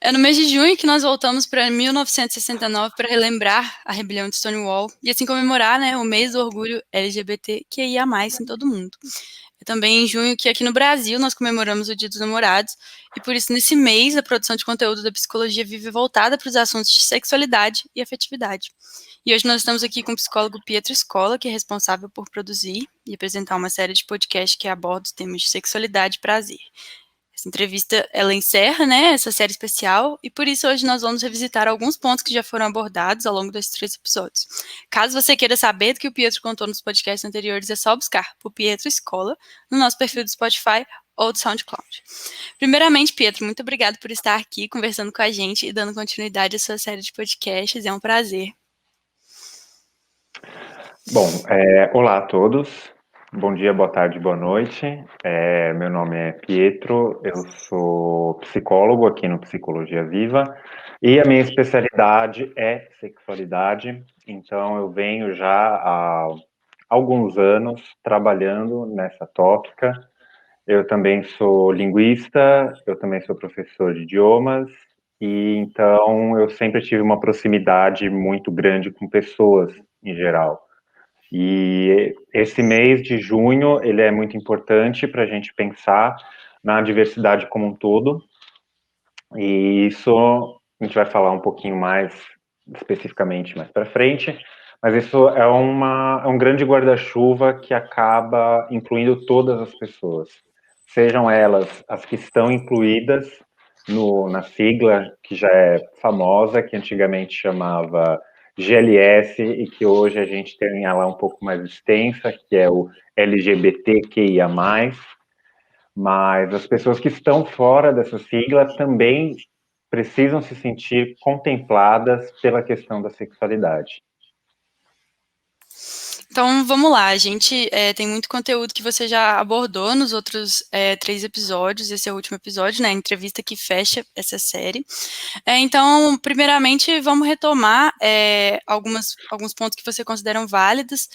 É no mês de junho que nós voltamos para 1969 para relembrar a rebelião de Stonewall e assim comemorar, né, o mês do orgulho LGBTQIA+, em todo o mundo. É também em junho que aqui no Brasil nós comemoramos o Dia dos Namorados e por isso nesse mês a produção de conteúdo da Psicologia Vive voltada para os assuntos de sexualidade e afetividade. E hoje nós estamos aqui com o psicólogo Pietro Scola, que é responsável por produzir e apresentar uma série de podcasts que aborda os temas de sexualidade e prazer. Essa entrevista, ela encerra, né, essa série especial, e por isso hoje nós vamos revisitar alguns pontos que já foram abordados ao longo desses 3 episódios. Caso você queira saber do que o Pietro contou nos podcasts anteriores, é só buscar por Pietro Scola no nosso perfil do Spotify ou do SoundCloud. Primeiramente, Pietro, muito obrigado por estar aqui conversando com a gente e dando continuidade à sua série de podcasts, é um prazer. Bom, olá a todos, bom dia, boa tarde, boa noite. Meu nome é Pietro, eu sou psicólogo aqui no Psicologia Viva e a minha especialidade é sexualidade, então eu venho já há alguns anos trabalhando nessa tópica. Eu também sou linguista, eu também sou professor de idiomas e então eu sempre tive uma proximidade muito grande com pessoas em geral. E esse mês de junho, ele é muito importante para a gente pensar na diversidade como um todo, e isso a gente vai falar um pouquinho mais especificamente mais para frente, mas isso é um grande guarda-chuva que acaba incluindo todas as pessoas, sejam elas as que estão incluídas na sigla, que já é famosa, que antigamente chamava GLS e que hoje a gente tem ela um pouco mais extensa, que é o LGBTQIA+, mas as pessoas que estão fora dessa sigla também precisam se sentir contempladas pela questão da sexualidade. Então, vamos lá, a gente tem muito conteúdo que você já abordou nos outros 3 episódios, esse é o último episódio, né, a entrevista que fecha essa série. Então, primeiramente, vamos retomar alguns pontos que você consideram válidos,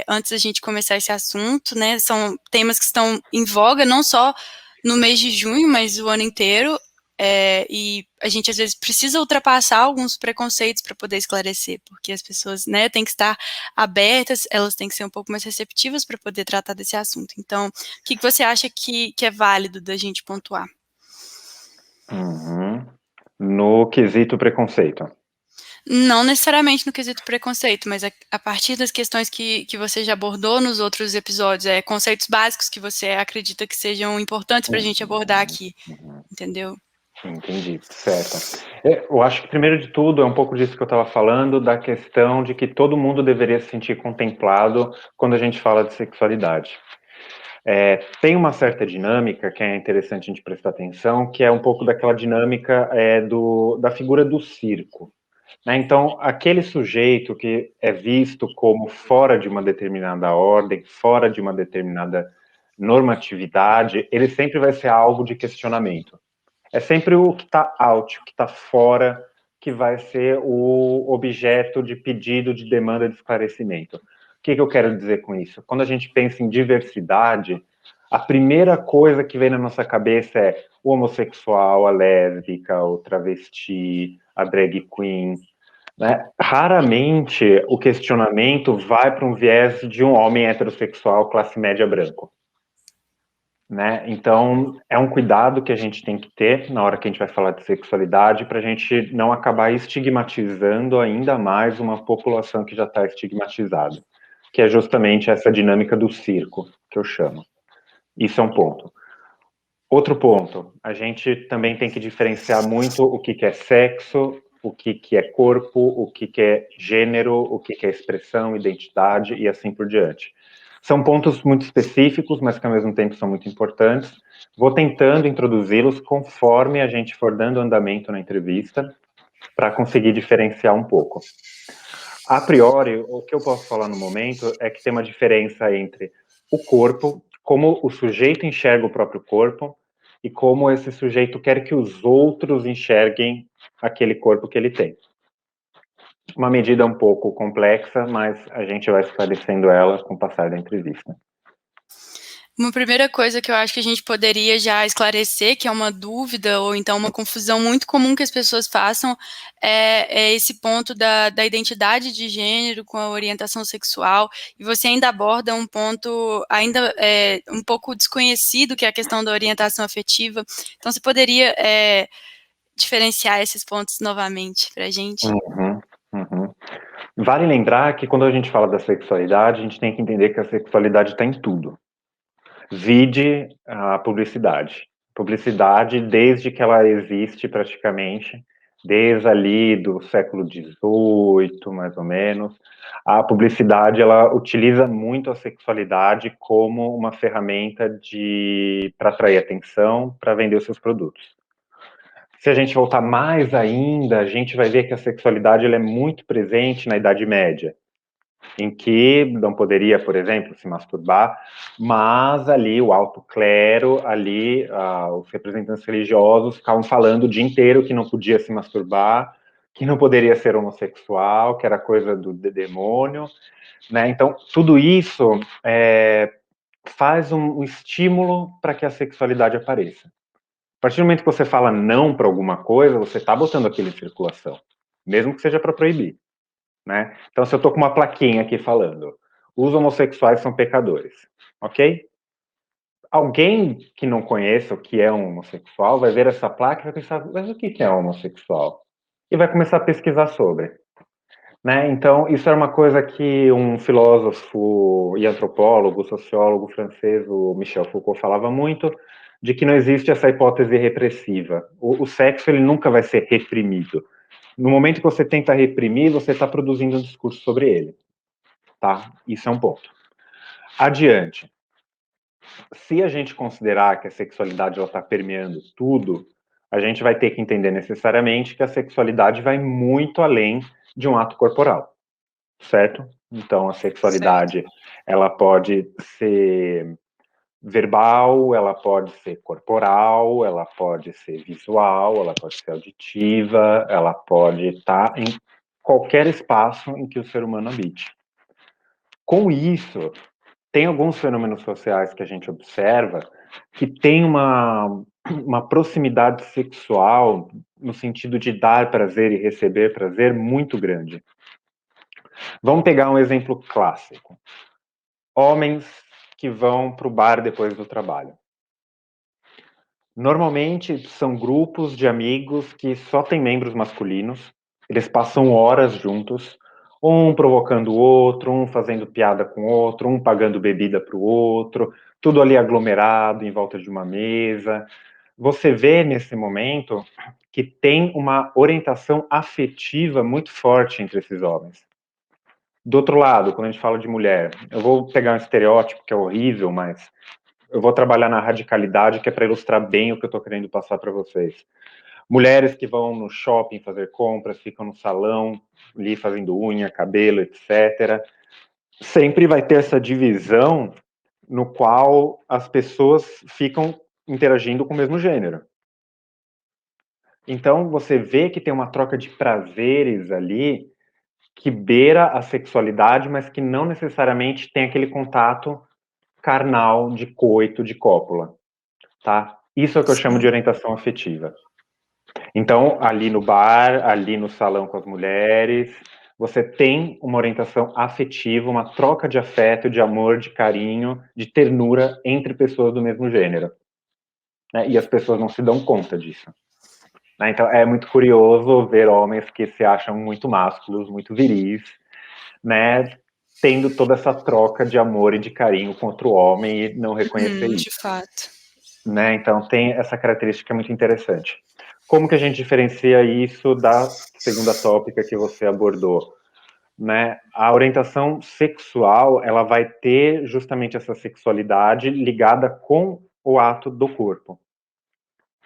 antes da gente começar esse assunto, né, são temas que estão em voga, não só no mês de junho, mas o ano inteiro, e a gente às vezes precisa ultrapassar alguns preconceitos para poder esclarecer, porque as pessoas, né, têm que estar abertas, elas têm que ser um pouco mais receptivas para poder tratar desse assunto. Então, o que você acha que é válido da gente pontuar? No quesito preconceito. Não necessariamente no quesito preconceito, mas a partir das questões que você já abordou nos outros episódios, conceitos básicos que você acredita que sejam importantes para a gente abordar aqui, entendeu? Entendi, certo. Eu acho que, primeiro de tudo, é um pouco disso que eu estava falando, da questão de que todo mundo deveria se sentir contemplado quando a gente fala de sexualidade. Tem uma certa dinâmica que é interessante a gente prestar atenção, que é um pouco daquela dinâmica da figura do circo. Né? Então, aquele sujeito que é visto como fora de uma determinada ordem, fora de uma determinada normatividade, ele sempre vai ser alvo de questionamento. É sempre o que está out, o que está fora, que vai ser o objeto de pedido, de demanda de esclarecimento. O que eu quero dizer com isso? Quando a gente pensa em diversidade, a primeira coisa que vem na nossa cabeça é o homossexual, a lésbica, o travesti, a drag queen. Né? Raramente o questionamento vai para um viés de um homem heterossexual, classe média branco. Né? Então, é um cuidado que a gente tem que ter na hora que a gente vai falar de sexualidade, para a gente não acabar estigmatizando ainda mais uma população que já está estigmatizada, que é justamente essa dinâmica do circo, que eu chamo. Isso é um ponto. Outro ponto, a gente também tem que diferenciar muito o que é sexo, o que é corpo, o que é gênero, o que é expressão, identidade e assim por diante. São pontos muito específicos, mas que ao mesmo tempo são muito importantes. Vou tentando introduzi-los conforme a gente for dando andamento na entrevista, para conseguir diferenciar um pouco. A priori, o que eu posso falar no momento é que tem uma diferença entre o corpo, como o sujeito enxerga o próprio corpo, e como esse sujeito quer que os outros enxerguem aquele corpo que ele tem. Uma medida um pouco complexa, mas a gente vai esclarecendo ela com o passar da entrevista. Uma primeira coisa que eu acho que a gente poderia já esclarecer, que é uma dúvida ou então uma confusão muito comum que as pessoas façam, é esse ponto da identidade de gênero com a orientação sexual, e você ainda aborda um ponto ainda um pouco desconhecido, que é a questão da orientação afetiva. Então, você poderia diferenciar esses pontos novamente para a gente? Uhum, uhum. Vale lembrar que quando a gente fala da sexualidade, a gente tem que entender que a sexualidade está em tudo. Vide a publicidade. Publicidade, desde que ela existe praticamente, desde ali do século XVIII, mais ou menos, a publicidade ela utiliza muito a sexualidade como uma ferramenta para atrair atenção, para vender os seus produtos. Se a gente voltar mais ainda, a gente vai ver que a sexualidade ela é muito presente na Idade Média, em que não poderia, por exemplo, se masturbar, mas ali o alto clero, ali os representantes religiosos ficavam falando o dia inteiro que não podia se masturbar, que não poderia ser homossexual, que era coisa do demônio, né? Então, tudo isso faz um estímulo para que a sexualidade apareça. A partir do momento que você fala não para alguma coisa, você está botando aquilo em circulação, mesmo que seja para proibir. Né? Então, se eu estou com uma plaquinha aqui falando, os homossexuais são pecadores, ok? Alguém que não conheça o que é um homossexual vai ver essa placa e vai pensar, mas o que é um homossexual? E vai começar a pesquisar sobre. Né? Então, isso era uma coisa que um filósofo e antropólogo, sociólogo francês, o Michel Foucault, falava muito, de que não existe essa hipótese repressiva. O sexo ele nunca vai ser reprimido. No momento que você tenta reprimir, você está produzindo um discurso sobre ele. Tá? Isso é um ponto. Adiante. Se a gente considerar que a sexualidade está permeando tudo, a gente vai ter que entender necessariamente que a sexualidade vai muito além de um ato corporal, certo? Então, a Certo. sexualidade, ela pode ser verbal, ela pode ser corporal, ela pode ser visual, ela pode ser auditiva, ela pode estar em qualquer espaço em que o ser humano habite. Com isso, tem alguns fenômenos sociais que a gente observa que tem uma proximidade sexual no sentido de dar prazer e receber prazer muito grande. Vamos pegar um exemplo clássico. Homens que vão para o bar depois do trabalho. Normalmente são grupos de amigos que só têm membros masculinos, eles passam horas juntos, um provocando o outro, um fazendo piada com o outro, um pagando bebida para o outro, tudo ali aglomerado em volta de uma mesa. Você vê nesse momento que tem uma orientação afetiva muito forte entre esses homens. Do outro lado, quando a gente fala de mulher, eu vou pegar um estereótipo que é horrível, mas eu vou trabalhar na radicalidade, que é para ilustrar bem o que eu estou querendo passar para vocês. Mulheres que vão no shopping fazer compras, ficam no salão, ali fazendo unha, cabelo, etc. Sempre vai ter essa divisão no qual as pessoas ficam interagindo com o mesmo gênero. Então, você vê que tem uma troca de prazeres ali que beira a sexualidade, mas que não necessariamente tem aquele contato carnal de coito, de cópula. Tá? Isso é o que eu chamo de Sim. orientação afetiva. Então, ali no bar, ali no salão com as mulheres, você tem uma orientação afetiva, uma troca de afeto, de amor, de carinho, de ternura entre pessoas do mesmo gênero. Né? E as pessoas não se dão conta disso. Né? Então, é muito curioso ver homens que se acham muito másculos, muito viris, né? Tendo toda essa troca de amor e de carinho contra o homem e não reconhecer De isso. fato. Né? Então tem essa característica muito interessante. Como que a gente diferencia isso da segunda tópica que você abordou? Né? A orientação sexual, ela vai ter justamente essa sexualidade ligada com o ato do corpo.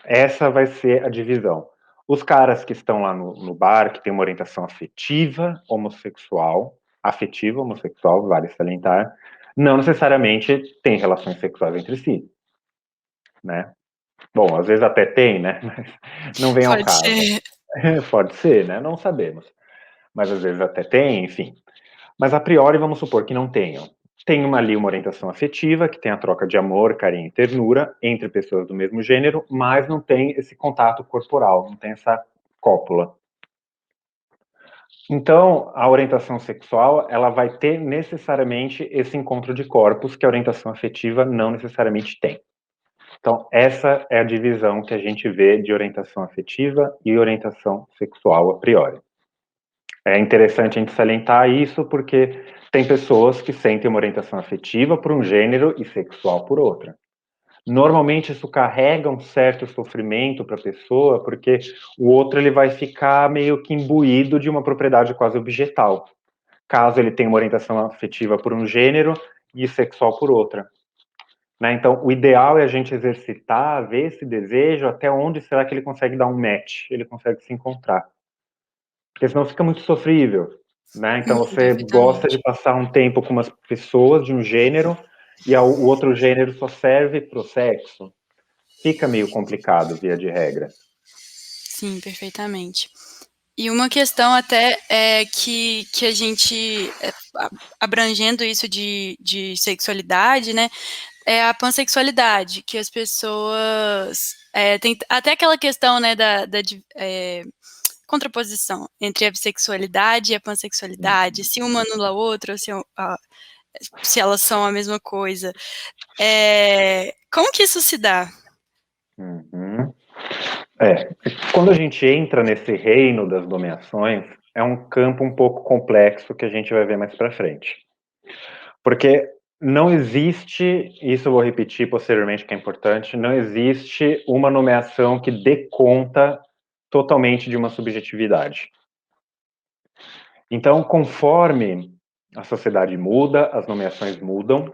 Essa vai ser a divisão. Os caras que estão lá no bar, que tem uma orientação afetiva homossexual, vale salientar, não necessariamente tem relações sexuais entre si, né? Bom, às vezes até tem, né? Mas não vem ao Pode caso. ser. Pode ser, né? Não sabemos. Mas às vezes até tem, enfim. Mas a priori vamos supor que não tenham. tem ali uma orientação afetiva, que tem a troca de amor, carinho e ternura entre pessoas do mesmo gênero, mas não tem esse contato corporal, não tem essa cópula. Então, a orientação sexual, ela vai ter necessariamente esse encontro de corpos que a orientação afetiva não necessariamente tem. Então, essa é a divisão que a gente vê de orientação afetiva e orientação sexual a priori. É interessante a gente salientar isso porque tem pessoas que sentem uma orientação afetiva por um gênero e sexual por outra. Normalmente isso carrega um certo sofrimento para a pessoa, porque o outro ele vai ficar meio que imbuído de uma propriedade quase objetal, caso ele tenha uma orientação afetiva por um gênero e sexual por outra. Né? Então, o ideal é a gente exercitar, ver esse desejo, até onde será que ele consegue dar um match, ele consegue se encontrar. Porque senão fica muito sofrível. Né? Então, você gosta de Perfeitamente. passar um tempo com umas pessoas de um gênero e o outro gênero só serve para o sexo. Fica meio complicado, via de regra. Sim, perfeitamente. E uma questão até é que a gente, abrangendo isso de sexualidade, né, é a pansexualidade, que as pessoas... tem até aquela questão, né, contraposição entre a bissexualidade e a pansexualidade, se uma anula a outra, ou se elas são a mesma coisa. Como que isso se dá? Uhum. Quando a gente entra nesse reino das nomeações, é um campo um pouco complexo que a gente vai ver mais para frente. Porque não existe, isso eu vou repetir posteriormente que é importante, não existe uma nomeação que dê conta totalmente de uma subjetividade. Então, conforme a sociedade muda, as nomeações mudam,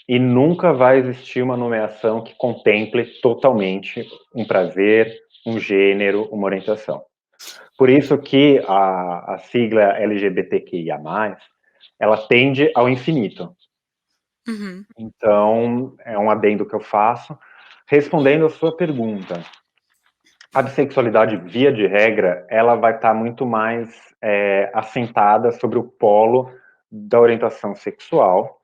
e nunca vai existir uma nomeação que contemple totalmente um prazer, um gênero, uma orientação. Por isso que a sigla LGBTQIA+, ela tende ao infinito. Uhum. Então, é um adendo que eu faço. Respondendo a sua pergunta, a bissexualidade, via de regra, ela vai estar muito mais assentada sobre o polo da orientação sexual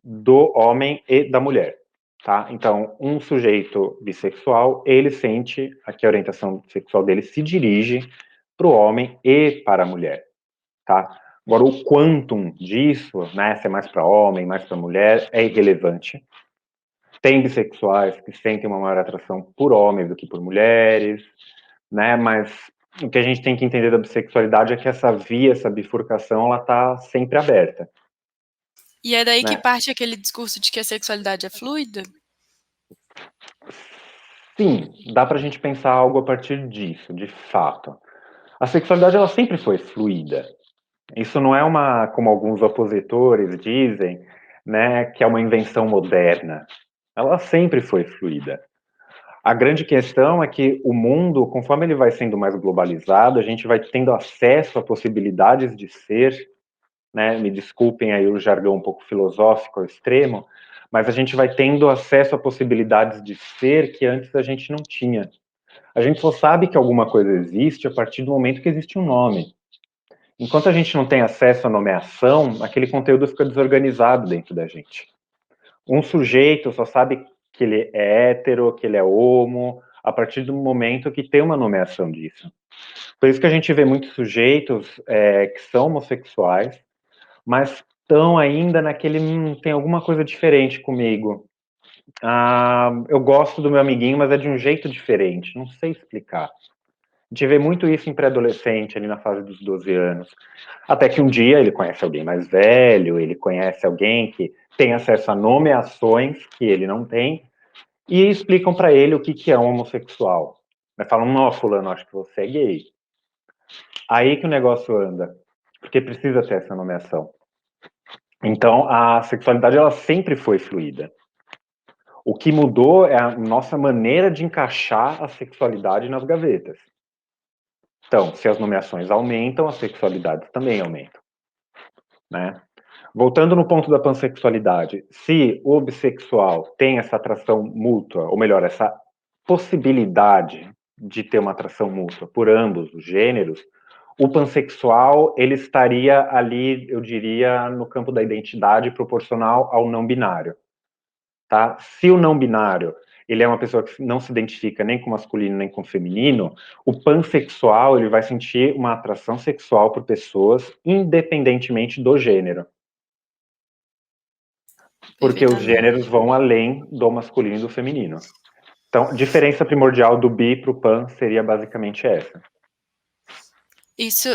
do homem e da mulher, tá? Então, um sujeito bissexual, ele sente que a orientação sexual dele se dirige para o homem e para a mulher, tá? Agora, o quantum disso, né, se é mais para homem, mais para mulher, é irrelevante. Tem bissexuais que sentem uma maior atração por homens do que por mulheres, né? Mas o que a gente tem que entender da bissexualidade é que essa via, essa bifurcação, ela tá sempre aberta, E é daí que né? parte aquele discurso de que a sexualidade é fluida? Sim, dá pra gente pensar algo a partir disso, de fato. A sexualidade, ela sempre foi fluida. Isso não é uma, como alguns opositores dizem, né, que é uma invenção moderna. Ela sempre foi fluida. A grande questão é que o mundo, conforme ele vai sendo mais globalizado, a gente vai tendo acesso a possibilidades de ser, né? Me desculpem aí o jargão um pouco filosófico ao extremo, mas a gente vai tendo acesso a possibilidades de ser que antes a gente não tinha. A gente só sabe que alguma coisa existe a partir do momento que existe um nome. Enquanto a gente não tem acesso à nomeação, aquele conteúdo fica desorganizado dentro da gente. Um sujeito só sabe que ele é hétero, que ele é homo, a partir do momento que tem uma nomeação disso. Por isso que a gente vê muitos sujeitos que são homossexuais, mas estão ainda naquele, tem alguma coisa diferente comigo. Eu gosto do meu amiguinho, mas é de um jeito diferente, não sei explicar. A gente vê muito isso em pré-adolescente, ali na fase dos 12 anos. Até que um dia ele conhece alguém mais velho, ele conhece alguém que tem acesso a nomeações que ele não tem, e explicam para ele o que é um homossexual. Falam, não, fulano, acho que você é gay. Aí que o negócio anda, porque precisa ter essa nomeação. Então, a sexualidade, ela sempre foi fluida. O que mudou é a nossa maneira de encaixar a sexualidade nas gavetas. Então, se as nomeações aumentam, as sexualidades também aumentam, né? Voltando no ponto da pansexualidade, se o bissexual tem essa atração mútua, ou melhor, essa possibilidade de ter uma atração mútua por ambos os gêneros, o pansexual, ele estaria ali, eu diria, no campo da identidade proporcional ao não binário, tá? Se o não binário, ele é uma pessoa que não se identifica nem com masculino nem com feminino, o pansexual, ele vai sentir uma atração sexual por pessoas independentemente do gênero. Porque os gêneros vão além do masculino e do feminino. Então, a diferença primordial do bi para o pan seria basicamente essa.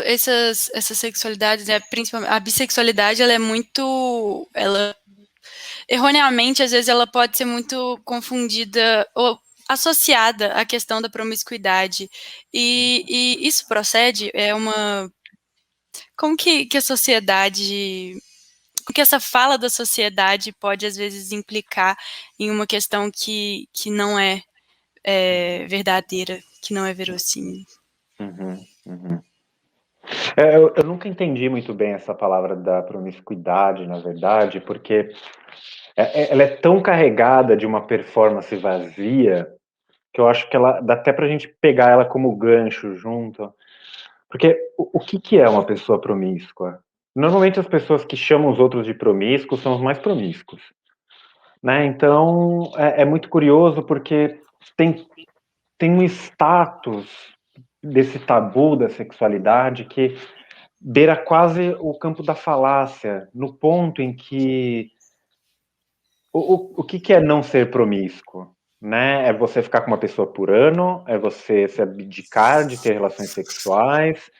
Essas sexualidades, né, principalmente a bissexualidade, ela é muito, erroneamente, às vezes ela pode ser muito confundida ou associada à questão da promiscuidade. E isso procede, como que a sociedade, o que essa fala da sociedade pode às vezes implicar em uma questão que não é verdadeira, que não é verossímil. Eu nunca entendi muito bem essa palavra da promiscuidade, na verdade, porque ela é tão carregada de uma performance vazia que eu acho que ela dá até pra gente pegar ela como gancho junto. Porque o que é uma pessoa promíscua? Normalmente as pessoas que chamam os outros de promíscuos são os mais promíscuos, né? Então é muito curioso porque tem um status desse tabu da sexualidade que beira quase o campo da falácia, no ponto em que o que é não ser promíscuo? Né? É você ficar com uma pessoa por ano, é você se abdicar de ter relações sexuais,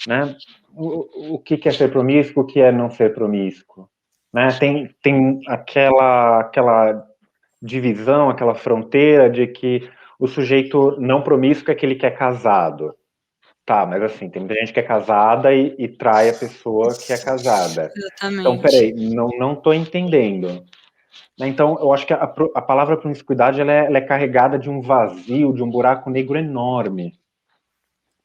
né? O que é ser promíscuo, o que é não ser promíscuo? Né? Tem aquela divisão, aquela fronteira de que o sujeito não promíscuo é aquele que é casado. Tá, mas assim, tem muita gente que é casada e trai a pessoa que é casada. Então, Exatamente. peraí, não tô entendendo. Então, eu acho que a palavra promiscuidade ela é carregada de um vazio, de um buraco negro enorme.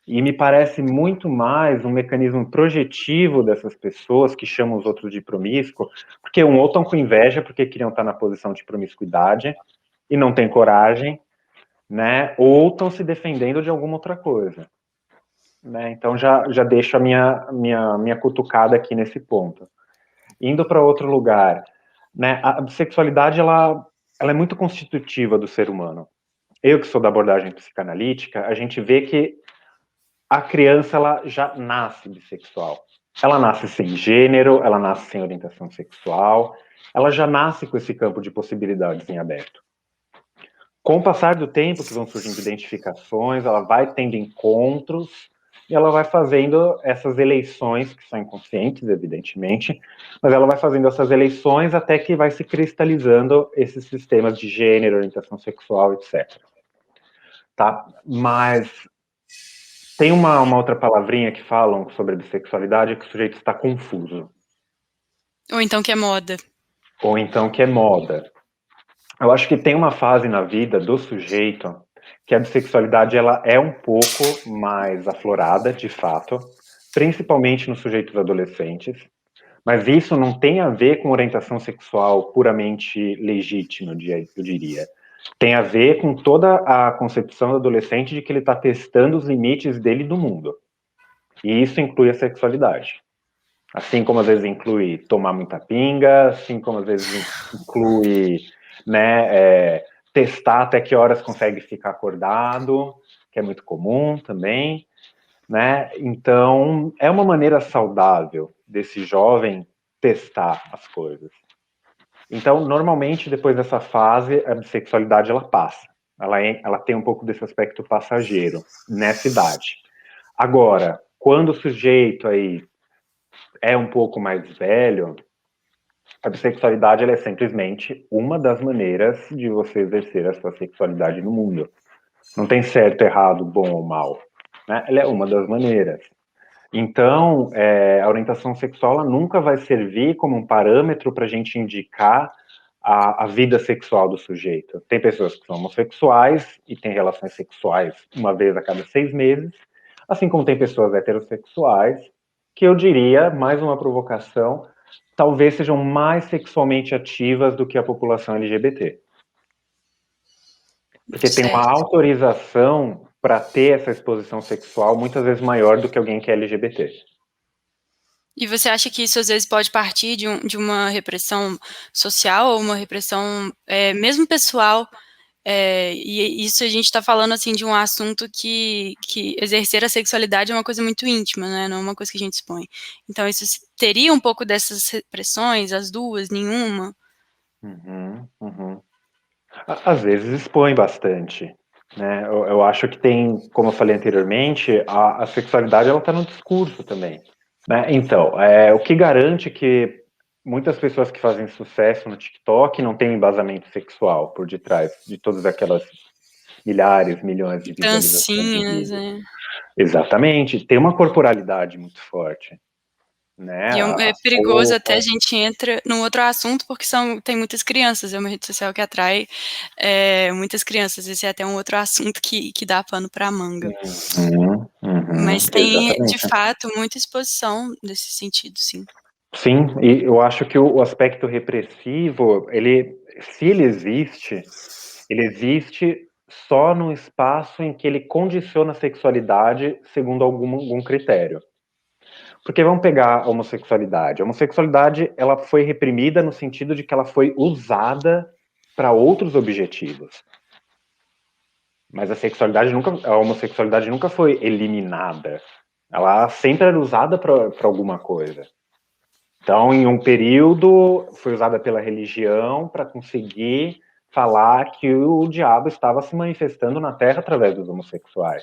E me parece muito mais um mecanismo projetivo dessas pessoas que chamam os outros de promíscuo, porque ou estão com inveja porque queriam estar na posição de promiscuidade e não tem coragem, né? Ou estão se defendendo de alguma outra coisa. Né? Então já deixo a minha cutucada aqui nesse ponto. Indo para outro lugar, né? A bissexualidade ela é muito constitutiva do ser humano. Eu que sou da abordagem psicanalítica, a gente vê que a criança ela já nasce bissexual. Ela nasce sem gênero, ela nasce sem orientação sexual, ela já nasce com esse campo de possibilidades em aberto. Com o passar do tempo, que vão surgindo identificações, ela vai tendo encontros e ela vai fazendo essas eleições, que são inconscientes, evidentemente, mas ela vai fazendo essas eleições até que vai se cristalizando esses sistemas de gênero, orientação sexual, etc. Tá? Mas tem uma outra palavrinha que falam sobre a bissexualidade, que o sujeito está confuso. Ou então que é moda. Ou então que é moda. Eu acho que tem uma fase na vida do sujeito que a bissexualidade ela é um pouco mais aflorada, de fato, principalmente nos sujeitos adolescentes, mas isso não tem a ver com orientação sexual puramente legítima, eu diria. Tem a ver com toda a concepção do adolescente de que ele está testando os limites dele do mundo. E isso inclui a sexualidade. Assim como às vezes inclui tomar muita pinga, assim como às vezes inclui, né, testar até que horas consegue ficar acordado, que é muito comum também, né? Então, é uma maneira saudável desse jovem testar as coisas. Então, normalmente, depois dessa fase, a bissexualidade, ela passa. Ela tem um pouco desse aspecto passageiro, nessa idade. Agora, quando o sujeito aí é um pouco mais velho, a bissexualidade ela é simplesmente uma das maneiras de você exercer a sua sexualidade no mundo. Não tem certo, errado, bom ou mal. Né? Ela é uma das maneiras. Então, a orientação sexual ela nunca vai servir como um parâmetro para a gente indicar a vida sexual do sujeito. Tem pessoas que são homossexuais e têm relações sexuais uma vez a cada 6 meses, assim como tem pessoas heterossexuais, que eu diria, mais uma provocação, talvez sejam mais sexualmente ativas do que a população LGBT. Porque tem uma autorização para ter essa exposição sexual muitas vezes maior do que alguém que é LGBT. E você acha que isso às vezes pode partir de uma repressão social ou uma repressão mesmo pessoal? E isso a gente está falando assim de um assunto que exercer a sexualidade é uma coisa muito íntima, né? Não é uma coisa que a gente expõe. Então isso teria um pouco dessas repressões, as duas, nenhuma? Uhum, uhum. Às vezes expõe bastante, né? Eu acho que tem, como eu falei anteriormente, a sexualidade ela está no discurso também, né? Então, o que garante que muitas pessoas que fazem sucesso no TikTok não têm embasamento sexual por detrás de todas aquelas milhares, milhões de visualizações de Dancinhas, vídeos? né? Exatamente, tem uma corporalidade muito forte, né? E é As perigoso até a roupas. gente entra num outro assunto, porque tem muitas crianças, é uma rede social que atrai muitas crianças. Esse é até um outro assunto que dá pano para manga. Uhum, uhum, Mas tem, de exatamente. fato, muita exposição nesse sentido, sim. Sim, e eu acho que o aspecto repressivo, se ele existe só num espaço em que ele condiciona a sexualidade segundo algum critério. Porque vamos pegar a homossexualidade. A homossexualidade, ela foi reprimida no sentido de que ela foi usada para outros objetivos. Mas a homossexualidade nunca foi eliminada. Ela sempre era usada para alguma coisa. Então, em um período, foi usada pela religião para conseguir falar que o diabo estava se manifestando na Terra através dos homossexuais.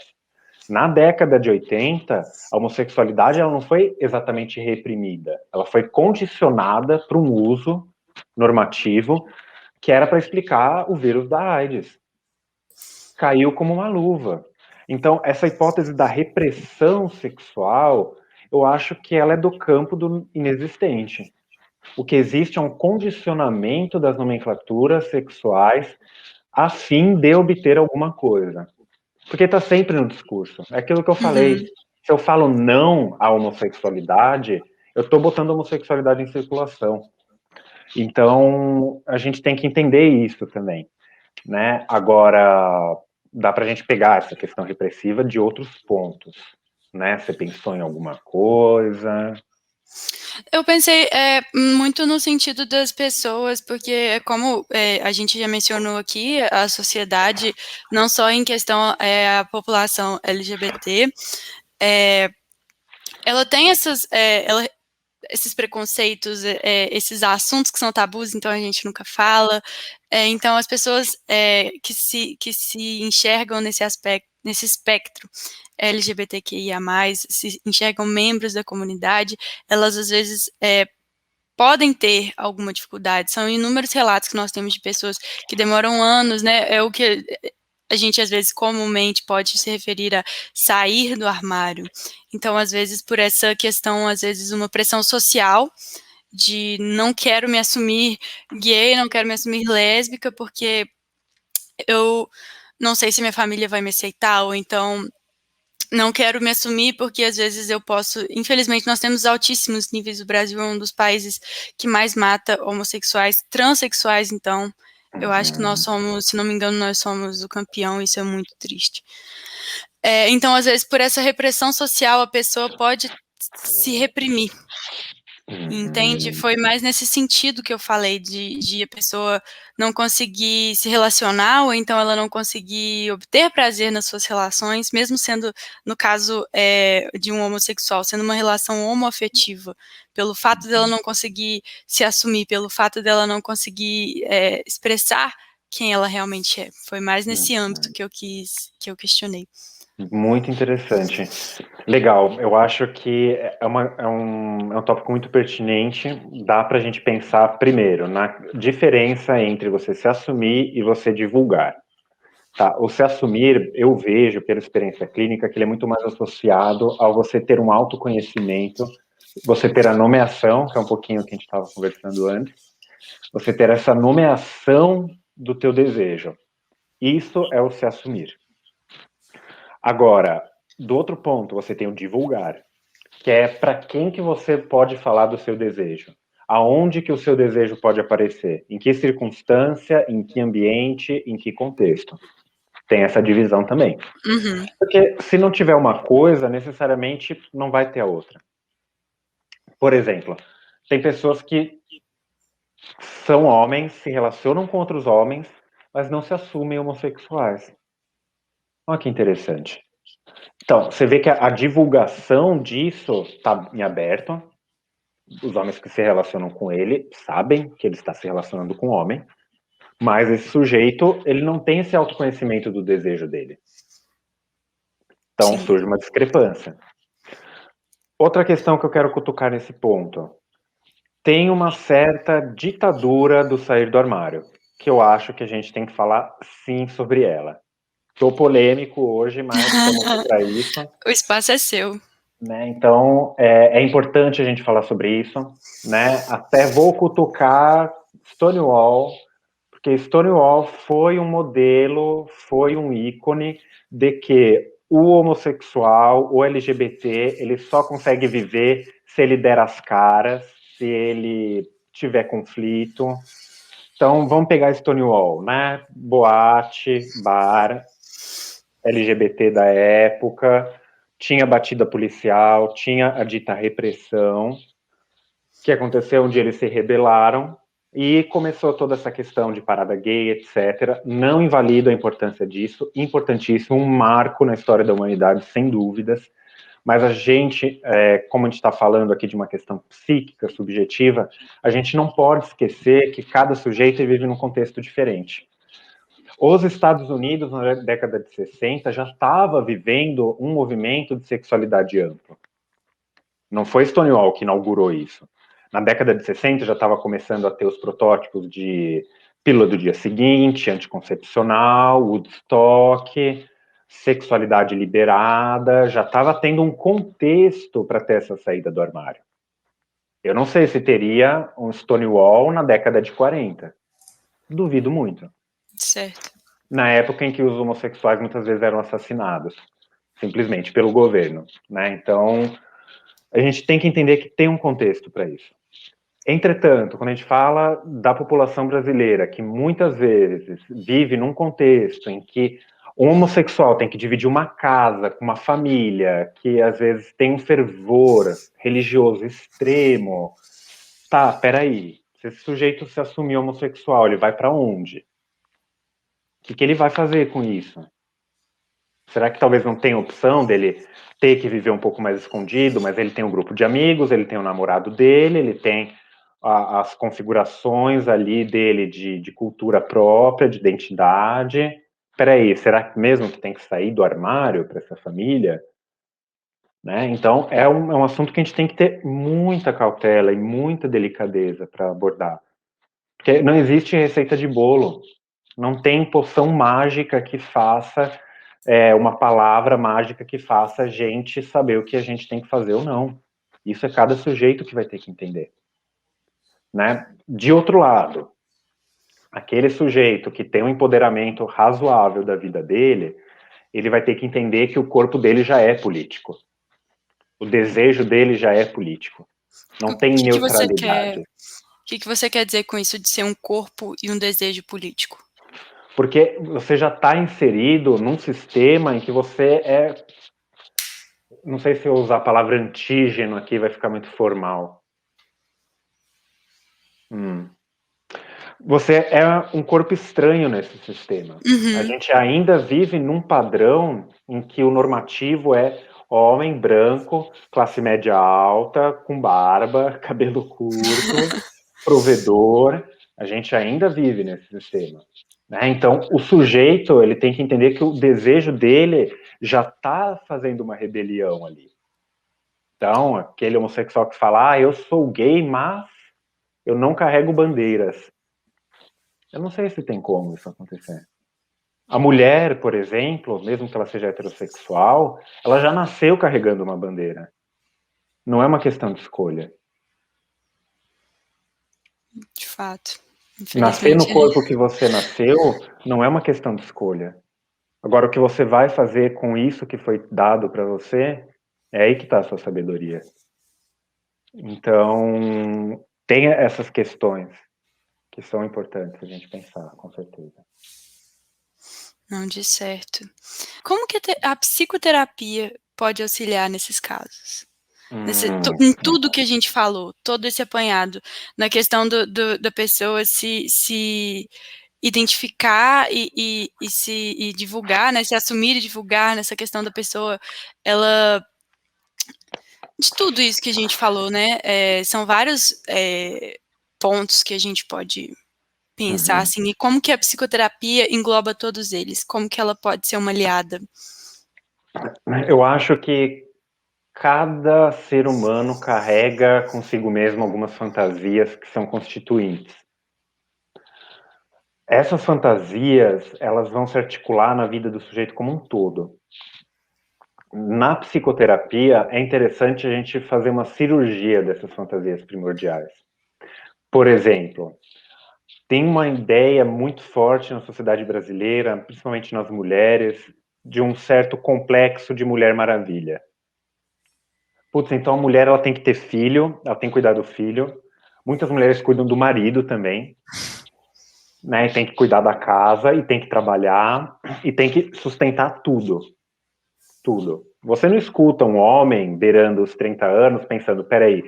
Na década de 80, a homossexualidade ela não foi exatamente reprimida, ela foi condicionada para um uso normativo que era para explicar o vírus da AIDS. Caiu como uma luva. Então, essa hipótese da repressão sexual, eu acho que ela é do campo do inexistente. O que existe é um condicionamento das nomenclaturas sexuais a fim de obter alguma coisa. Porque está sempre no discurso. É aquilo que eu falei. Uhum. Se eu falo não à homossexualidade, eu estou botando a homossexualidade em circulação. Então, a gente tem que entender isso também, né? Agora, dá para a gente pegar essa questão repressiva de outros pontos, né? Você pensou em alguma coisa? Eu pensei muito no sentido das pessoas, porque como a gente já mencionou aqui, a sociedade, não só em questão a população LGBT, ela tem esses preconceitos, esses assuntos que são tabus, então a gente nunca fala. Então as pessoas que se enxergam nesse aspecto, nesse espectro LGBTQIA+, se enxergam membros da comunidade, elas às vezes podem ter alguma dificuldade. São inúmeros relatos que nós temos de pessoas que demoram anos, né? É o que a gente às vezes comumente pode se referir a sair do armário. Então, às vezes, por essa questão, às vezes, uma pressão social de não quero me assumir gay, não quero me assumir lésbica, porque eu não sei se minha família vai me aceitar, ou então não quero me assumir porque às vezes eu posso. Infelizmente, nós temos altíssimos níveis. O Brasil é um dos países que mais mata homossexuais, transexuais, então. Eu acho que nós Uhum. somos, se não me engano, nós somos o campeão, isso é muito triste. Então, às vezes, por essa repressão social, a pessoa pode se reprimir. Entende? Uhum. Foi mais nesse sentido que eu falei, de a pessoa não conseguir se relacionar, ou então ela não conseguir obter prazer nas suas relações, mesmo sendo, no caso de um homossexual, sendo uma relação homoafetiva, pelo fato dela não conseguir se assumir, pelo fato dela não conseguir expressar quem ela realmente é. Foi mais nesse âmbito que eu questionei. Muito interessante. Legal, eu acho que é um tópico muito pertinente. Dá para a gente pensar primeiro na diferença entre você se assumir e você divulgar. Tá? O se assumir, eu vejo pela experiência clínica que ele é muito mais associado ao você ter um autoconhecimento, você ter a nomeação, que é um pouquinho o que a gente estava conversando antes, você ter essa nomeação do teu desejo. Isso é o se assumir. Agora, do outro ponto, você tem o divulgar, que é para quem que você pode falar do seu desejo. Aonde que o seu desejo pode aparecer? Em que circunstância, em que ambiente, em que contexto? Tem essa divisão também. Uhum. Porque se não tiver uma coisa, necessariamente não vai ter a outra. Por exemplo, tem pessoas que são homens, se relacionam com outros homens, mas não se assumem homossexuais. Olha que interessante. Então, você vê que a divulgação disso está em aberto. Os homens que se relacionam com ele sabem que ele está se relacionando com um homem, mas esse sujeito, ele não tem esse autoconhecimento do desejo dele. Então, Sim. surge uma discrepância. Outra questão que eu quero cutucar nesse ponto. Tem uma certa ditadura do sair do armário, que eu acho que a gente tem que falar sim sobre ela. Estou polêmico hoje, mas estamos aqui para isso. O espaço é seu. Né? Então, é importante a gente falar sobre isso. Né? Até vou cutucar Stonewall, porque Stonewall foi um modelo, foi um ícone de que o homossexual, o LGBT, ele só consegue viver se ele der as caras, se ele tiver conflito. Então, vamos pegar Stonewall, né? Boate, bar, LGBT da época, tinha batida policial, tinha a dita repressão. O que aconteceu? Um dia eles se rebelaram e começou toda essa questão de parada gay, etc. Não invalido a importância disso, importantíssimo, um marco na história da humanidade, sem dúvidas. Mas a gente, como a gente está falando aqui de uma questão psíquica, subjetiva, a gente não pode esquecer que cada sujeito vive num contexto diferente. Os Estados Unidos, na década de 60, já estava vivendo um movimento de sexualidade ampla. Não foi Stonewall que inaugurou isso. Na década de 60 já estava começando a ter os protótipos de pílula do dia seguinte, anticoncepcional, Woodstock, sexualidade liberada, já estava tendo um contexto para ter essa saída do armário. Eu não sei se teria um Stonewall na década de 40. Duvido muito. Certo. Na época em que os homossexuais muitas vezes eram assassinados, simplesmente pelo governo, né? Então, a gente tem que entender que tem um contexto para isso. Entretanto, quando a gente fala da população brasileira, que muitas vezes vive num contexto em que um homossexual tem que dividir uma casa com uma família, que às vezes tem um fervor religioso extremo, tá, peraí, se esse sujeito se assumir homossexual, ele vai para onde? O que ele vai fazer com isso? Será que talvez não tenha opção dele ter que viver um pouco mais escondido, mas ele tem um grupo de amigos, ele tem o namorado dele, ele tem as configurações ali dele de cultura própria, de identidade. Peraí, será que mesmo que tem que sair do armário para essa família? Né? Então, é um assunto que a gente tem que ter muita cautela e muita delicadeza para abordar. Porque não existe receita de bolo, não tem poção mágica que faça uma palavra mágica que faça a gente saber o que a gente tem que fazer ou não. Isso é cada sujeito que vai ter que entender. Né? De outro lado, aquele sujeito que tem um empoderamento razoável da vida dele, ele vai ter que entender que o corpo dele já é político. O desejo dele já é político. Não tem neutralidade. O que você quer dizer com isso de ser um corpo e um desejo político? Porque você já está inserido num sistema em que você é... Não sei se eu usar a palavra antígeno aqui vai ficar muito formal. Você é um corpo estranho nesse sistema. Uhum. A gente ainda vive num padrão em que o normativo é homem branco, classe média alta, com barba, cabelo curto, provedor. A gente ainda vive nesse sistema. Né? Então, o sujeito ele tem que entender que o desejo dele já está fazendo uma rebelião ali. Então, aquele homossexual que fala, eu sou gay, mas eu não carrego bandeiras. Eu não sei se tem como isso acontecer. A mulher, por exemplo, mesmo que ela seja heterossexual, ela já nasceu carregando uma bandeira. Não é uma questão de escolha. De fato. Nascer no Infelizmente. corpo que você nasceu não é uma questão de escolha. Agora, o que você vai fazer com isso que foi dado para você, é aí que está a sua sabedoria. Então, tem essas questões que são importantes a gente pensar, com certeza. Não, de certo. Como que a psicoterapia pode auxiliar nesses casos? Em tudo que a gente falou, todo esse apanhado, na questão da pessoa se identificar e divulgar, né, se assumir e divulgar nessa questão da pessoa, ela de tudo isso que a gente falou, né, são vários, pontos que a gente pode pensar, Uhum. assim, e como que a psicoterapia engloba todos eles, como que ela pode ser uma aliada. Eu acho que cada ser humano carrega consigo mesmo algumas fantasias que são constituintes. Essas fantasias, elas vão se articular na vida do sujeito como um todo. Na psicoterapia, é interessante a gente fazer uma cirurgia dessas fantasias primordiais. Por exemplo, tem uma ideia muito forte na sociedade brasileira, principalmente nas mulheres, de um certo complexo de Mulher Maravilha. Putz, então a mulher ela tem que ter filho, ela tem que cuidar do filho. Muitas mulheres cuidam do marido também, né? E tem que cuidar da casa, e tem que trabalhar, e tem que sustentar tudo. Tudo. Você não escuta um homem beirando os 30 anos pensando, peraí,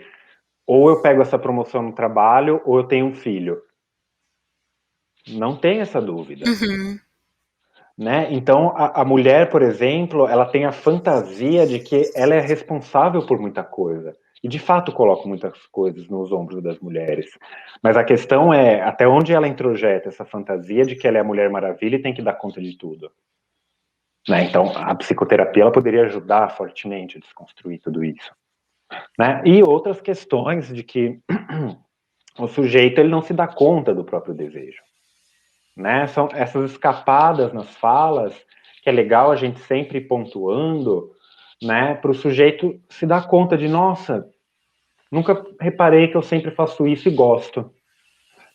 ou eu pego essa promoção no trabalho, ou eu tenho um filho. Não tem essa dúvida. Uhum. Né? Então, a mulher, por exemplo, ela tem a fantasia de que ela é responsável por muita coisa. E, de fato, coloca muitas coisas nos ombros das mulheres. Mas a questão é até onde ela introjeta essa fantasia de que ela é a Mulher Maravilha e tem que dar conta de tudo. Né? Então, a psicoterapia ela poderia ajudar fortemente a desconstruir tudo isso. Né? E outras questões de que o sujeito ele não se dá conta do próprio desejo. Né? São essas escapadas nas falas que é legal a gente sempre ir pontuando, né, para o sujeito se dar conta de, nossa, nunca reparei que eu sempre faço isso e gosto.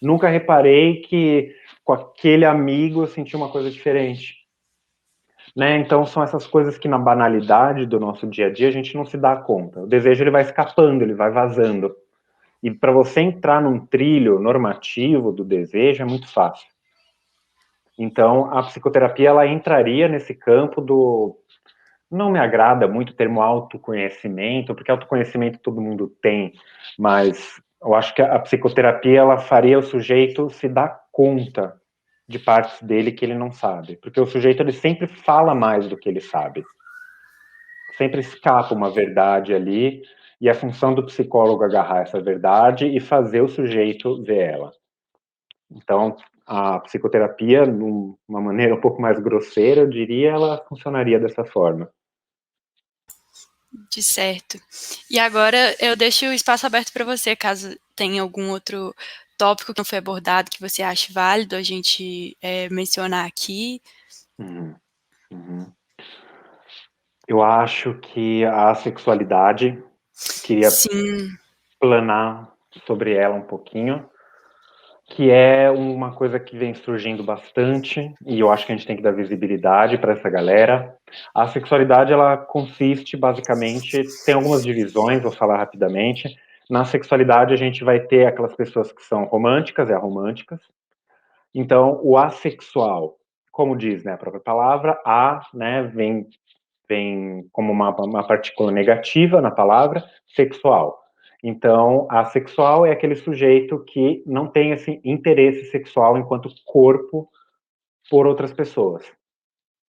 Nunca reparei que com aquele amigo eu senti uma coisa diferente. Né? Então são essas coisas que na banalidade do nosso dia a dia a gente não se dá conta. O desejo ele vai escapando, ele vai vazando. E para você entrar num trilho normativo do desejo é muito fácil. Então, a psicoterapia ela entraria nesse campo do. Não me agrada muito o termo autoconhecimento, porque autoconhecimento todo mundo tem, mas eu acho que a psicoterapia ela faria o sujeito se dar conta de partes dele que ele não sabe, porque o sujeito ele sempre fala mais do que ele sabe, sempre escapa uma verdade ali, e a função do psicólogo é agarrar essa verdade e fazer o sujeito ver ela. Então, a psicoterapia, de uma maneira um pouco mais grosseira, eu diria, ela funcionaria dessa forma. De certo. E agora eu deixo o espaço aberto para você, caso tenha algum outro tópico que não foi abordado que você ache válido a gente mencionar aqui. Uhum, uhum. Eu acho que a sexualidade, queria Sim, planar sobre ela um pouquinho, que é uma coisa que vem surgindo bastante, e eu acho que a gente tem que dar visibilidade para essa galera. A sexualidade, ela consiste basicamente, tem algumas divisões, vou falar rapidamente. Na sexualidade, a gente vai ter aquelas pessoas que são românticas e aromânticas. Então, o assexual, como diz, né, a própria palavra, a, né, vem como uma partícula negativa na palavra, sexual. Então, assexual é aquele sujeito que não tem esse interesse sexual enquanto corpo por outras pessoas,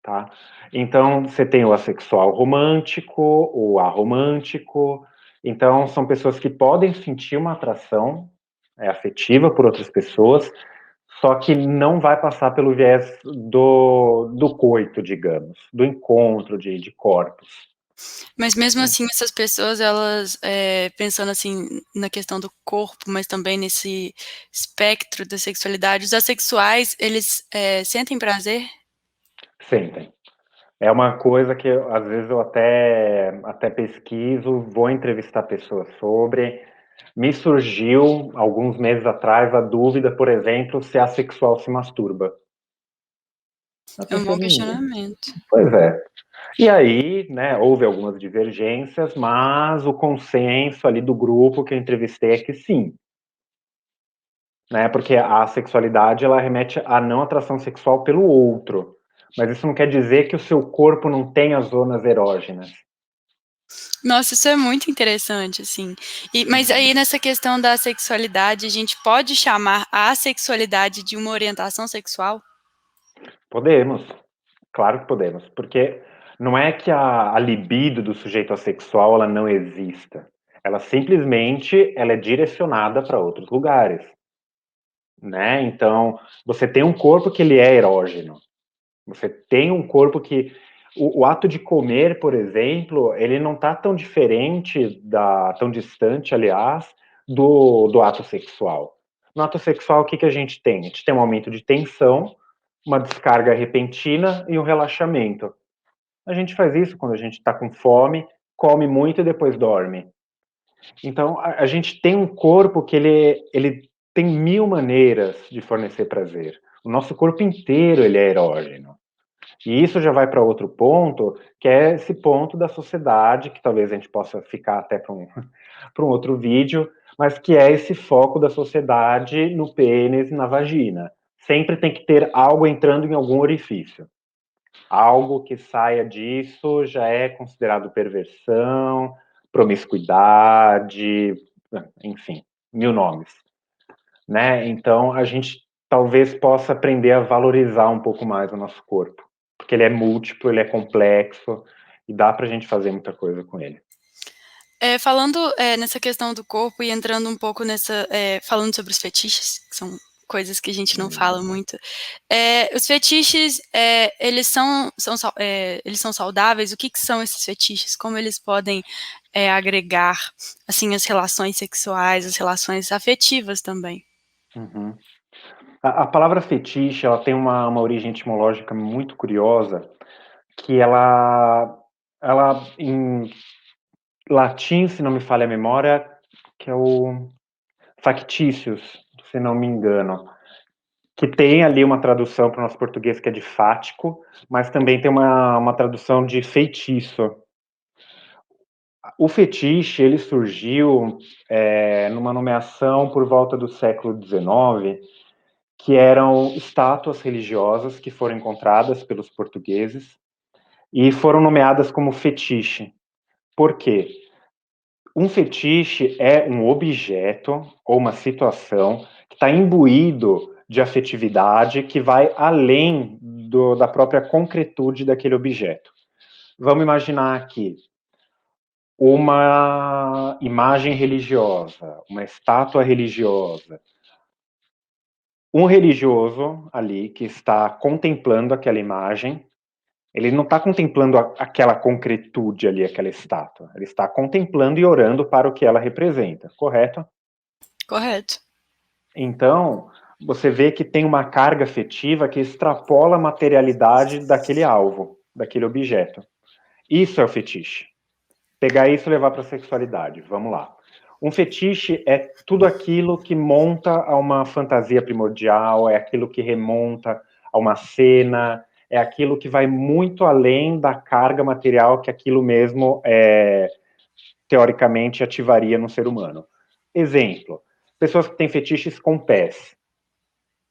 tá? Então, você tem o assexual romântico, o aromântico. Então, são pessoas que podem sentir uma atração afetiva por outras pessoas, só que não vai passar pelo viés do coito, digamos, do encontro de corpos. mas mesmo assim essas pessoas, elas, pensando assim na questão do corpo, mas também nesse espectro da sexualidade, os assexuais, eles sentem prazer? Sentem. É uma coisa que às vezes eu até pesquiso, vou entrevistar pessoas sobre. Me surgiu, alguns meses atrás, a dúvida, por exemplo, se a sexual se masturba. Eu É um pensei, bom questionamento. pois é. E aí, né, houve algumas divergências, mas o consenso ali do grupo que eu entrevistei é que sim, né, porque a sexualidade ela remete à não atração sexual pelo outro, mas isso não quer dizer que o seu corpo não tenha zonas erógenas. Nossa, isso é muito interessante, assim. Mas aí nessa questão da sexualidade, a gente pode chamar a sexualidade de uma orientação sexual? Podemos, claro que podemos, porque não é que a libido do sujeito assexual ela não exista. Ela simplesmente ela é direcionada para outros lugares, né? Então, você tem um corpo que ele é erógeno. Você tem um corpo que o ato de comer, por exemplo, ele não está tão diferente tão distante, aliás, do ato sexual. No ato sexual, o que a gente tem? A gente tem um aumento de tensão, uma descarga repentina e um relaxamento. A gente faz isso quando a gente está com fome, come muito e depois dorme. Então, a gente tem um corpo que ele tem mil maneiras de fornecer prazer. O nosso corpo inteiro ele é erógeno. E isso já vai para outro ponto, que é esse ponto da sociedade, que talvez a gente possa ficar até para para um outro vídeo, mas que é esse foco da sociedade no pênis e na vagina. Sempre tem que ter algo entrando em algum orifício. Algo que saia disso já é considerado perversão, promiscuidade, enfim, mil nomes, né? Então a gente talvez possa aprender a valorizar um pouco mais o nosso corpo, porque ele é múltiplo, ele é complexo e dá pra gente fazer muita coisa com ele. Falando nessa questão do corpo e entrando um pouco falando sobre os fetiches, que são coisas que a gente não fala muito. Os fetiches, eles são saudáveis? O que são esses fetiches? Como eles podem agregar, assim, as relações sexuais, as relações afetivas também? Uhum. A palavra fetiche, ela tem uma origem etimológica muito curiosa, que ela em latim, se não me falha a memória, que é o facticius, se não me engano, que tem ali uma tradução para o nosso português que é de fático, mas também tem uma tradução de feitiço. O fetiche, ele surgiu numa nomeação por volta do século XIX, que eram estátuas religiosas que foram encontradas pelos portugueses e foram nomeadas como fetiche. Por quê? Um fetiche é um objeto ou uma situação que está imbuído de afetividade que vai além da própria concretude daquele objeto. Vamos imaginar aqui uma imagem religiosa, uma estátua religiosa. Um religioso ali que está contemplando aquela imagem, ele não está contemplando aquela concretude ali, aquela estátua. Ele está contemplando e orando para o que ela representa, correto? Correto. Então, você vê que tem uma carga afetiva que extrapola a materialidade daquele alvo, daquele objeto. Isso é o fetiche. Pegar isso e levar para a sexualidade. Vamos lá. Um fetiche é tudo aquilo que monta a uma fantasia primordial, é aquilo que remonta a uma cena, é aquilo que vai muito além da carga material que aquilo mesmo teoricamente ativaria no ser humano. Exemplo: pessoas que têm fetiches com pés.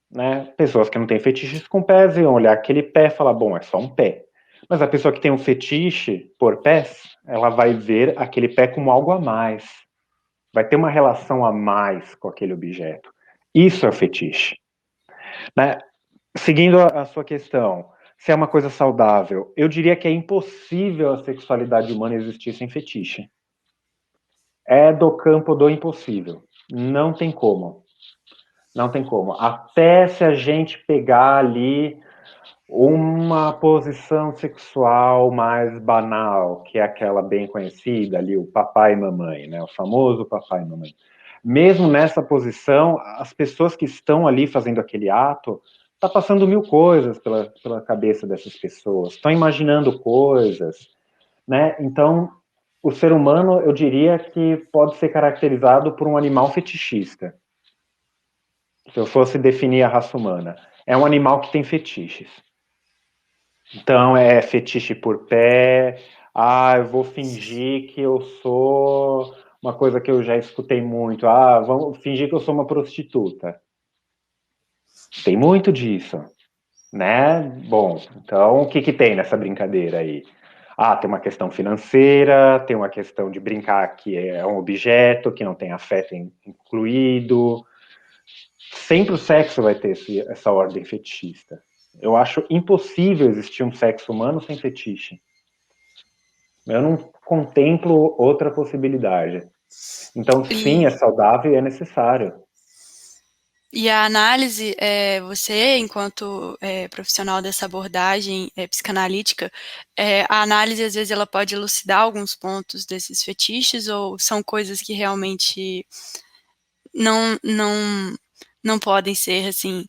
Né? Pessoas que não têm fetiches com pés iam olhar aquele pé e falar, bom, é só um pé. Mas a pessoa que tem um fetiche por pés, ela vai ver aquele pé como algo a mais. Vai ter uma relação a mais com aquele objeto. Isso é o fetiche. Né? Seguindo a sua questão, se é uma coisa saudável, eu diria que é impossível a sexualidade humana existir sem fetiche. É do campo do impossível. Não tem como. Não tem como. Até se a gente pegar ali uma posição sexual mais banal, que é aquela bem conhecida ali, o papai e mamãe, né? O famoso papai e mamãe. Mesmo nessa posição, as pessoas que estão ali fazendo aquele ato, tá passando mil coisas pela cabeça dessas pessoas, estão imaginando coisas, né? Então, o ser humano, eu diria que pode ser caracterizado por um animal fetichista. Se eu fosse definir a raça humana, é um animal que tem fetiches. Então, é fetiche por pé. Ah, eu vou fingir que eu sou uma coisa que eu já escutei muito. Ah, vamos fingir que eu sou uma prostituta. Tem muito disso. né? Bom, então o que que tem nessa brincadeira aí? Ah, tem uma questão financeira, tem uma questão de brincar que é um objeto, que não tem afeto incluído. Sempre o sexo vai ter essa ordem fetichista. Eu acho impossível existir um sexo humano sem fetiche. Eu não contemplo outra possibilidade. Então, sim, E, é saudável e é necessário. e a análise, você, enquanto profissional dessa abordagem psicanalítica, a análise, às vezes, ela pode elucidar alguns pontos desses fetiches ou são coisas que realmente não, não, não podem ser, assim,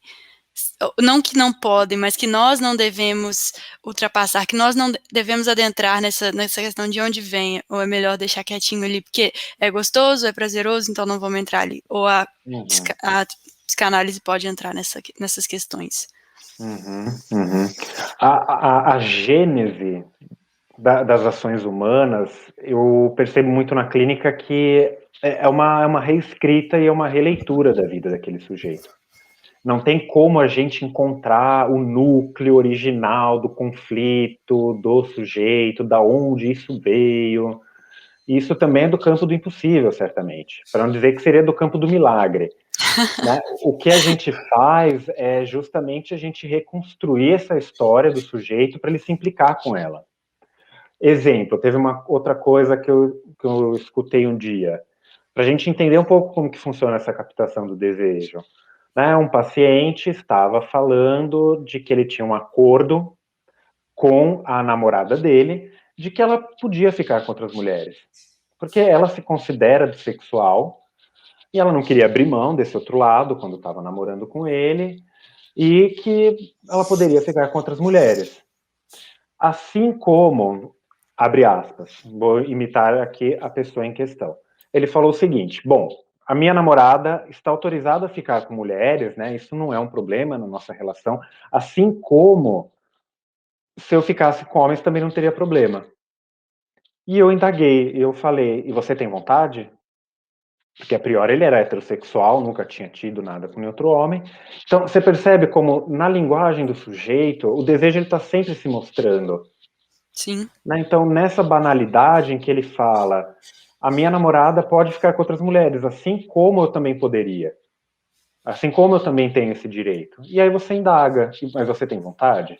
não que não podem, mas que nós não devemos ultrapassar, que nós não devemos adentrar nessa questão de onde vem, ou é melhor deixar quietinho ali, porque é gostoso, é prazeroso, então não vamos entrar ali. Ou Uhum, a psicanálise pode entrar nessas questões. uhum, uhum. A gênese das ações humanas, eu percebo muito na clínica que é uma reescrita e é uma releitura da vida daquele sujeito. Não tem como a gente encontrar o núcleo original do conflito, do sujeito, da onde isso veio. Isso também é do campo do impossível, certamente. Para não dizer que seria do campo do milagre. Né? O que a gente faz é justamente a gente reconstruir essa história do sujeito para ele se implicar com ela. Exemplo, teve uma outra coisa que eu escutei um dia, para a gente entender um pouco como que funciona essa captação do desejo. Né? Um paciente estava falando de que ele tinha um acordo com a namorada dele de que ela podia ficar com outras mulheres, porque ela se considera bissexual e ela não queria abrir mão desse outro lado quando estava namorando com ele e que ela poderia ficar com outras mulheres. Assim como, abre aspas, vou imitar aqui a pessoa em questão. Ele falou o seguinte: bom, a minha namorada está autorizada a ficar com mulheres, né? Isso não é um problema na nossa relação. Assim como se eu ficasse com homens também não teria problema. E eu indaguei, eu falei: e você tem vontade? Porque a priori ele era heterossexual, nunca tinha tido nada com nenhum outro homem. Então você percebe como na linguagem do sujeito o desejo está sempre se mostrando. Sim, Né? Então, nessa banalidade em que ele fala, a minha namorada pode ficar com outras mulheres, assim como eu também poderia. Assim como eu também tenho esse direito. E aí você indaga, mas você tem vontade?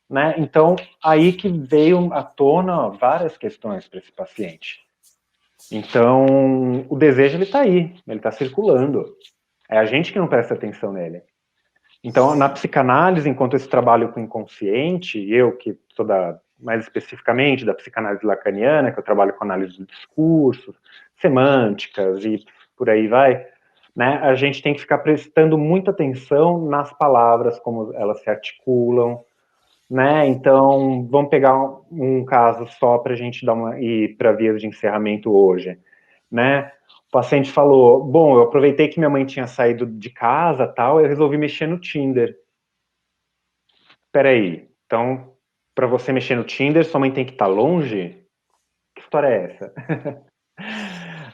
Né? Então, aí que veio à tona várias questões para esse paciente. Então, o desejo ele está aí, ele está circulando. É a gente que não presta atenção nele. Então, na psicanálise, enquanto esse trabalho com o inconsciente, eu que sou mais especificamente da psicanálise lacaniana, que eu trabalho com análise do discurso, semânticas e por aí vai, né, a gente tem que ficar prestando muita atenção nas palavras, como elas se articulam, né, então vamos pegar um caso só para a gente ir para vias de encerramento hoje, né, o paciente falou, bom, eu aproveitei que minha mãe tinha saído de casa, tal, eu resolvi mexer no Tinder. Peraí, então, para você mexer no Tinder, sua mãe tem que estar longe? Que história é essa?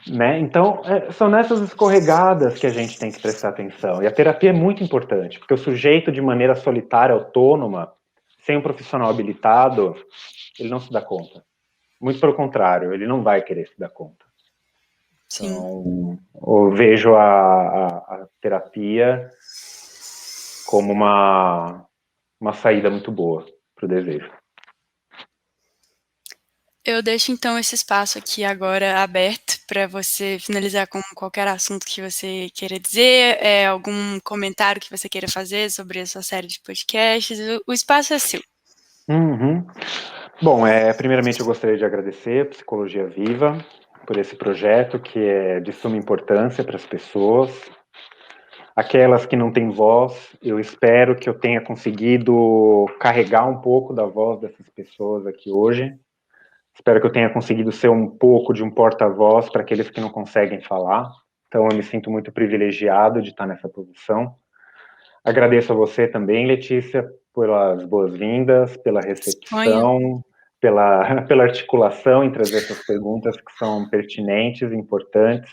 Né? Então, são nessas escorregadas que a gente tem que prestar atenção. E a terapia é muito importante, porque o sujeito, de maneira solitária, autônoma, sem um profissional habilitado, ele não se dá conta. Muito pelo contrário, ele não vai querer se dar conta. sim. Então, eu vejo a terapia como uma saída muito boa para o desejo. Eu deixo então esse espaço aqui agora aberto para você finalizar com qualquer assunto que você queira dizer, algum comentário que você queira fazer sobre a sua série de podcasts. O espaço é seu. Uhum. Bom, primeiramente eu gostaria de agradecer a Psicologia Viva por esse projeto que é de suma importância para as pessoas. Aquelas que não têm voz, eu espero que eu tenha conseguido carregar um pouco da voz dessas pessoas aqui hoje. Espero que eu tenha conseguido ser um pouco de um porta-voz para aqueles que não conseguem falar. Então, eu me sinto muito privilegiado de estar nessa posição. Agradeço a você também, Letícia, pelas boas-vindas, pela Disponha. recepção, pela articulação em trazer essas perguntas que são pertinentes e importantes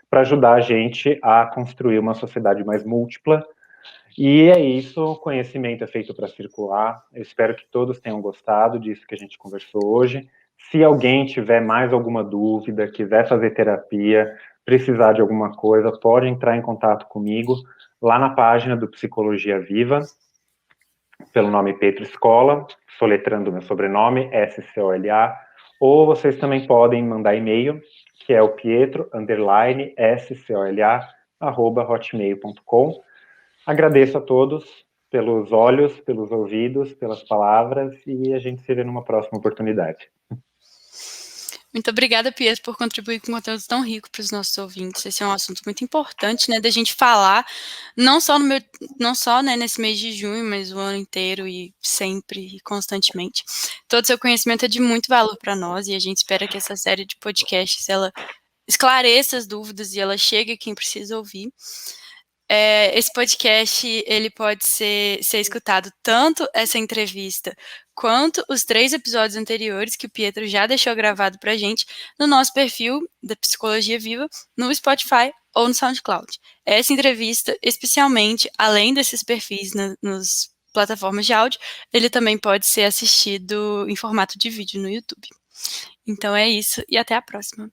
para ajudar a gente a construir uma sociedade mais múltipla E é isso, conhecimento é feito para circular. Eu espero que todos tenham gostado disso que a gente conversou hoje. Se alguém tiver mais alguma dúvida, quiser fazer terapia, precisar de alguma coisa, pode entrar em contato comigo lá na página do Psicologia Viva, pelo nome Petro Escola, soletrando meu sobrenome, SCOLA, ou vocês também podem mandar e-mail, que é o pietro_scola@hotmail.com. Agradeço a todos pelos olhos, pelos ouvidos, pelas palavras, e a gente se vê numa próxima oportunidade. Muito obrigada, Pietro, por contribuir com conteúdo tão rico para os nossos ouvintes. Esse é um assunto muito importante, né, da gente falar, não só né, nesse mês de junho, mas o ano inteiro e sempre e constantemente. Todo o seu conhecimento é de muito valor para nós e a gente espera que essa série de podcasts ela esclareça as dúvidas e ela chegue a quem precisa ouvir. Esse podcast ele pode ser escutado tanto essa entrevista quanto os 3 episódios anteriores que o Pietro já deixou gravado pra gente no nosso perfil da Psicologia Viva no Spotify ou no SoundCloud. Essa entrevista, especialmente, além desses perfis nas plataformas de áudio, ele também pode ser assistido em formato de vídeo no YouTube. Então é isso e até a próxima.